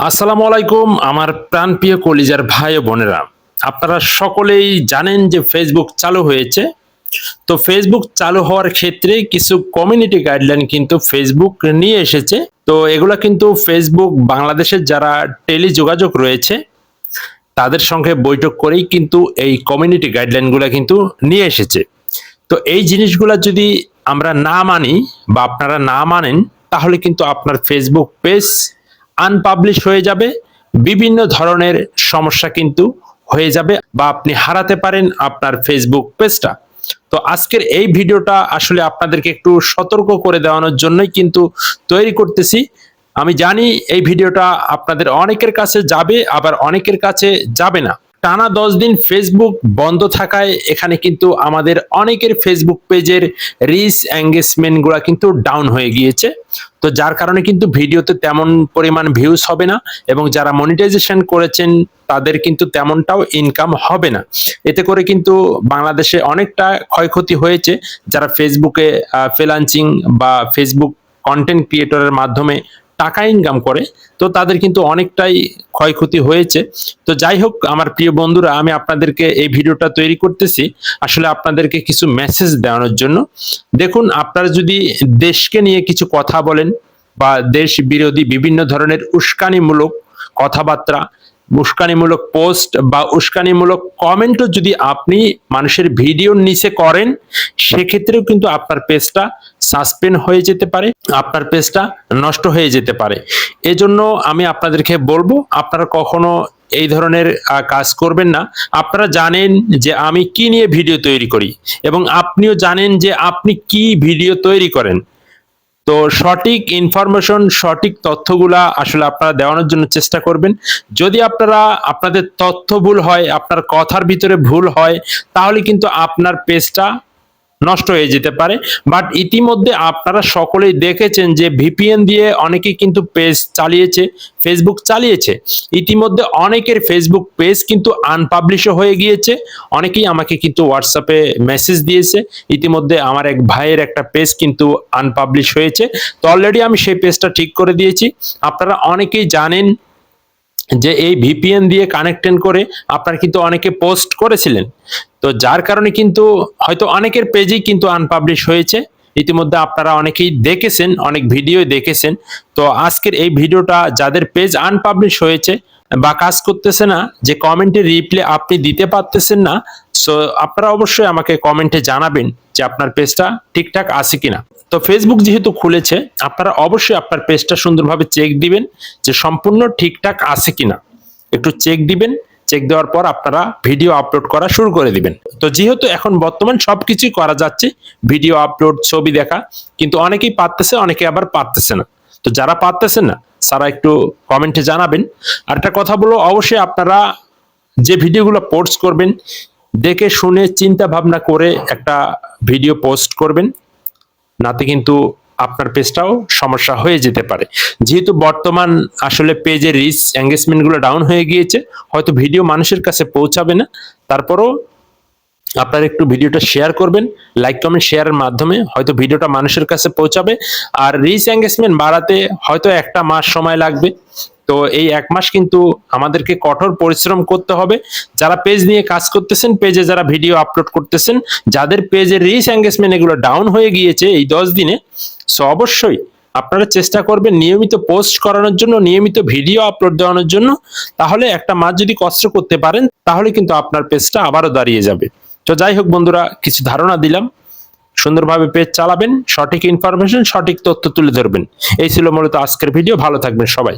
আসসালামু আলাইকুম আমার প্রাণপ্রিয় কলিজার ভাই ও বোনেরা, আপনারা সকলেই জানেন যে ফেসবুক চালু হয়েছে। তো ফেসবুক চালু হওয়ার ক্ষেত্রে কিছু কমিউনিটি গাইডলাইন কিন্তু ফেসবুক নিয়ে এসেছে। তো এগুলা কিন্তু ফেসবুক বাংলাদেশের যারা টেলি যোগাযোগ রয়েছে তাদের সঙ্গে বৈঠক করেই কিন্তু এই কমিউনিটি গাইডলাইনগুলো কিন্তু নিয়ে এসেছে। তো এই জিনিসগুলা যদি আমরা না মানি বা আপনারা না মানেন, তাহলে কিন্তু আপনার ফেসবুক পেজ আনপাবলিশ হয়ে যাবে, বিভিন্ন ধরনের সমস্যা কিন্তু হয়ে যাবে বা আপনি হারাতে পারেন আপনার ফেসবুক পেজটা। তো আজকের এই ভিডিওটা আসলে আপনাদেরকে একটু সতর্ক করে দেওয়ানোর জন্যই কিন্তু তৈরি করতেছি। আমি জানি এই ভিডিওটা আপনাদের অনেকের কাছে যাবে, আবার অনেকের কাছে যাবে না। টানা 10 দিন ফেসবুক বন্ধ থাকায় এখানে কিন্তু আমাদের অনেকের ফেসবুক পেজের রিচ এঙ্গেজমেন্ট গুলা কিন্তু ডাউন হয়ে গিয়েছে। তো যার কারণে কিন্তু ভিডিওতে তেমন পরিমাণ ভিউজ হবে না, এবং যারা মনিটাইজেশন করেছেন তাদের কিন্তু তেমনটাও ইনকাম হবে না। এতে করে কিন্তু বাংলাদেশে অনেকটা ক্ষয়ক্ষতি হয়েছে। যারা ফেসবুকে ফ্রিল্যান্সিং বা ফেসবুক কন্টেন্ট ক্রিয়েটরের মাধ্যমে টাকা ইনকাম করে, তো তাদের কিন্তু অনেকটাই ক্ষয়ক্ষতি হয়েছে। তো যাই হোক আমার প্রিয় বন্ধুরা, আমি আপনাদেরকে এই ভিডিওটা তৈরি করতেছি আসলে আপনাদেরকে কিছু মেসেজ দেওয়ানোর জন্য। দেখুন, আপনারা যদি দেশকে নিয়ে কিছু কথা বলেন বা দেশ বিরোধী বিভিন্ন ধরনের উস্কানিমূলক কথাবার্তা, উস্কানিমূলক পোস্ট বা উস্কানিমূলক কমেন্টও যদি আপনি মানুষের ভিডিওর নিচে করেন, সেক্ষেত্রেও কিন্তু আপনার পেজটা সাসপেন্ড হয়ে যেতে পারে, আপনার পেজটা নষ্ট হয়ে যেতে পারে। এজন্য আমি আপনাদেরকে বলবো, আপনারা কখনো এই ধরনের কাজ করবেন না। আপনারা জানেন যে আমি কি নিয়ে ভিডিও তৈরি করি, এবং আপনিও জানেন যে আপনি কি ভিডিও তৈরি করেন। তো সঠিক ইনফরমেশন, সঠিক তথ্যগুলা আসলে আপনারা দেওয়ানোর জন্য চেষ্টা করবেন। যদি আপনাদের তথ্য ভুল হয়, আপনার কথার ভিতরে ভুল হয়, তাহলে কিন্তু আপনার পেজটা নষ্ট হয়ে যেতে পারে। বাট ইতিমধ্যে আপনারা সকলেই দেখেছেন যে ভিপিএন দিয়ে অনেকেই কিন্তু পেজ চালিয়েছে, ফেসবুক চালিয়েছে। ইতিমধ্যে অনেকের ফেসবুক পেজ কিন্তু আনপাবলিশও হয়ে গিয়েছে। অনেকেই আমাকে কিন্তু হোয়াটসঅ্যাপে মেসেজ দিয়েছে, ইতিমধ্যে আমার এক ভাইয়ের একটা পেজ কিন্তু আনপাবলিশ হয়েছে। তো অলরেডি আমি সেই পেজটা ঠিক করে দিয়েছি। আপনারা অনেকেই জানেন যে এই ভিপিএন দিয়ে কানেক্টেড করে আপনারা কিন্তু অনেকে পোস্ট করেছিলেন। তো যার কারণে কিন্তু হয়তো অনেকের পেজই কিন্তু আনপাবলিশ হয়েছে। ইতিমধ্যে আপনারা অনেকেই দেখেছেন, অনেক ভিডিও দেখেছেন। তো আজকের এই ভিডিওটা যাদের পেজ আনপাবলিশ হয়েছে বা কাজ করতেছে না, যে কমেন্টের রিপ্লাই আপনি দিতে পারতেছেন না, সো আপনারা অবশ্যই আমাকে কমেন্টে জানাবেন যে আপনার পেজটা ঠিকঠাক আছে কিনা। তো ফেসবুক যেহেতু খুলেছে, আপনারা অবশ্যই আপনার পেজটা সুন্দরভাবে চেক দিবেন যে সম্পূর্ণ ঠিকঠাক আছে কিনা। একটু চেক দিবেন, চেক দেওয়ার পর আপনারা ভিডিও আপলোড করা শুরু করে দিবেন। তো যেহেতু এখন বর্তমান সবকিছুই করা যাচ্ছে, ভিডিও আপলোড, ছবি দেখা, কিন্তু অনেকেই পারতেছে, অনেকে আবার পারতেছে না। তো যারা পারতেছেন না তারা একটু কমেন্টে জানাবেন। আর একটা কথা বলবো, অবশ্যই আপনারা যে ভিডিওগুলো পোস্ট করবেন দেখে শুনে চিন্তা ভাবনা করে একটা ভিডিও পোস্ট করবেন, নাতে কিন্তু আপনার পেজটাও সমস্যা হয়ে যেতে পারে। যেহেতু বর্তমান আসলে পেজের রিচ এঙ্গেজমেন্ট গুলো ডাউন হয়ে গিয়েছে, হয়তো ভিডিও মানুষের কাছে পৌঁছাবে না, তারপরও আপনারা একটু ভিডিওটা শেয়ার করবেন, লাইক কমেন্ট শেয়ারের মাধ্যমে হয়তো ভিডিওটা মানুষের কাছে পৌঁছাবে। আর রিচ এঙ্গেজমেন্ট বাড়াতে হয়তো একটা মাস সময় লাগবে। তো এই এক মাস কিন্তু আমাদেরকে কঠোর পরিশ্রম করতে হবে। যারা পেজ নিয়ে কাজ করতেছেন, পেজে যারা ভিডিও আপলোড করতেছেন, যাদের পেজের রিচ এঙ্গেজমেন্ট এগুলো ডাউন হয়ে গিয়েছে এই 10 দিনে, সো অবশ্যই আপনারা চেষ্টা করবেন নিয়মিত পোস্ট করানোর জন্য, নিয়মিত ভিডিও আপলোড দেওয়ানোর জন্য। তাহলে একটা মাস যদি কষ্ট করতে পারেন, তাহলে কিন্তু আপনার পেজটা আবারও দাঁড়িয়ে যাবে। তো যাই হোক বন্ধুরা, কিছু ধারণা দিলাম, সুন্দরভাবে পেজ চালাবেন, সঠিক ইনফরমেশন, সঠিক তথ্য তুলে ধরবেন। এই ছিল মূলত আজকের ভিডিও। ভালো থাকবেন সবাই।